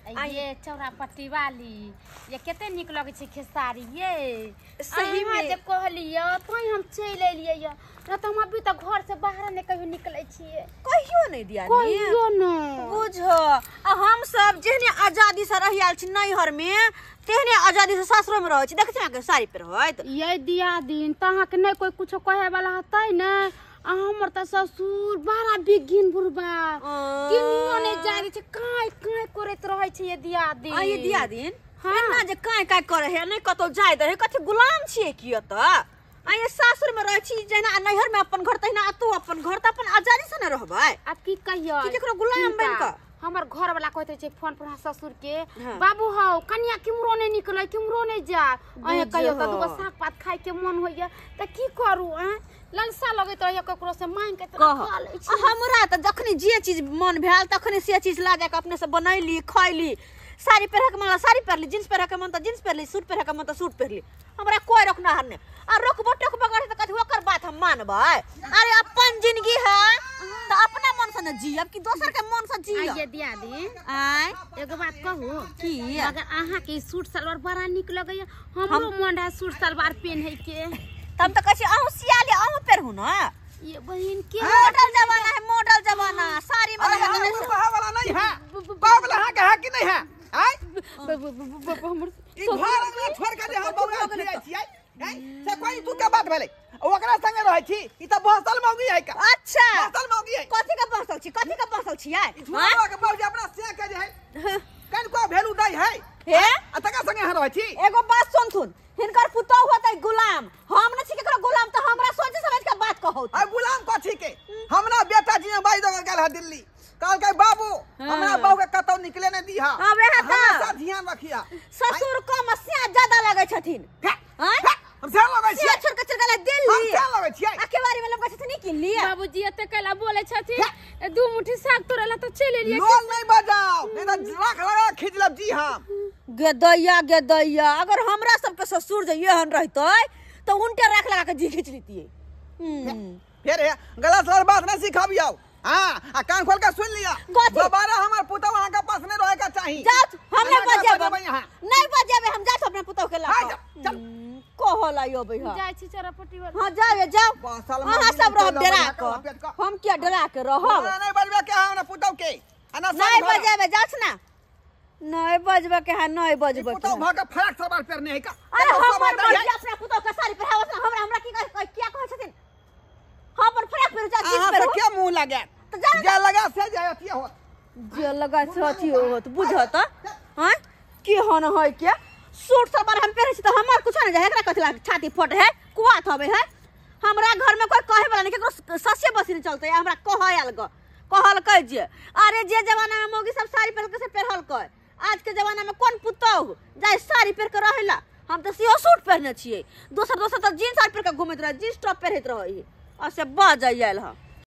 ये चौरापट्टी वाली ये केते निक लगे छे खेसारी ये सही में जब कहलिए तो हम चल एलिए या न तो हम अभी तक घर से बाहर नहीं कहियो निकले छिए कहियो नहीं दिया कहियो नहीं बुझो हम सब जेहने आजादी से रहियाल छी नैहर में तेहने आजादी से सासुर में रहै छी देख छी के साड़ी पर होइत ये दिया दिन तहा के नहीं कोई कुछ कहे वाला हतै न हमर त ससुर बारा बिगिन बुरबा किनियो ने जारी छे काय काय करत रहै छे ये दिया दिन ये दिया दिन एना जे काय काय करे है नहीं कतो जाय दे कथि गुलाम छिए कियो त ये सासुर में रह छी जेना नैहर में अपन घर तहिना तू अपन घर त अपन आजादी से न रहबै अब की कहियो कि केकरो गुलाम बन के हमर घर वाला कहते छे फोन पर ससुर के बाबू हो कन्या किमरो नहीं निकले किमरो नहीं जा अहे कहियो त दुगो साग पात खाय के मन होइया त की करू ललसा लगत रहिया ककरो से मांग के खा ले छी हमरा त जखनी जे चीज मन भेल तखनी से चीज ला जा के अपने से बनैली खैली साड़ी पहरे के मन साड़ी पहरली जींस पहरे के मन त जींस पहरली सूट पहरे के मन त सूट पहरली हमरा कोई रोकना हर ने आ रोकबो टोकबो करे त कथि ओकर बात हम मानबै अरे अपन जिंदगी है त अपना मन से न जियब कि दोसर के मन से जियब ये दिया दिन आय एगो बात कहू की अगर आहा के सूट सलवार बड़ा निक लगैया हमरो मन है सूट सलवार पहनै के तब त कहै छी अहू सियाले अहू पेरहु न ये बहन के मॉडल जमाना है मॉडल जमाना साड़ी में कहा वाला नहीं है बाबला हां के है कि नहीं है आय हमर ई घर में छोड़ के जे हम बौआ के जाइ छियै से कोई तू के बात भेलै ओकरा संगे रहै छी ई त बहसल मौगी है का अच्छा बहसल मौगी है कथि के बहसल छी आय मां के मौगी अपना से के जे है कन को भेलू दै है हे अतका संगे रहै छी एगो बात सुन हिनकर पुतौ होतै गुलाम हम न छी केकरो गुलाम त हमरा सोच समझ के बात कहौ आ गुलाम कथि के हमरा बेटा जी बाई दो गेल है दिल्ली कहल के बाबू हमरा बहू के कतौ निकले न दिहा अबे हता हमेशा ध्यान रखिया ससुर को मसिया ज्यादा लगे छथिन हैं हम से लगे छी छोड़ के चल गेल दिल्ली हम से लगे छी आके बारी में लगे छथिन किन लिया बाबूजी एते कला बोले छथिन दू मुट्ठी साग तोरेला त चल एलिए लोल नहीं बजाओ नहीं त राख लगा खींच लब जी हम गेदैया अगर हमरा सब के ससुर जे एहन रहतै त उनटे राख लगा के जी खींच लेतिए फिर गलत सर बात नहीं सिखाबियो हां आ कान खोल के सुन लिया दोबारा हमर पुतौ वहां के पास नहीं रहे का चाहिए जात हम नहीं बजेबे हम जात अपना पुतौ के ला चल कहला यो भैया जाय छी चरपट्टी वाला हां जाओ हां सब रह डरा के हम क्या डरा के रहब नहीं बजबे के हम पुतौ के नहीं बजेबे जात ना नहीं बजबे के है नहीं बजबे पुतौ भाग के फराक सवार पेरने है का अरे हमर बजे अपना पुतौ के साड़ी पहिरावत ना हमरा क्या कहै छथिन हां पर फराक पेर जा जींस पेर क्या मुंह लगे जे लगा से जायती हो जे लगा छथि होत बुझत हैं की हन है के सूट सलवार हम पहरे छी त हमर कुछ न जाय एकरा कथला छाती फट है कुआत हबे है हमरा घर में कोई कहे वाला नहीं केकरो ससे बसी नहीं चलते हमरा कहल कहल कह जे अरे जे जमाना में मौगी सब साड़ी पहन के से पहरल कय आज के जमाना में कौन पुतौ जाय साड़ी पहन के रहेला हम त सियो सूट पहनने छिए दोसर त जींस आर पहन के घुमैत रह जींस टॉप पहनत रही आ से बाज आयल ह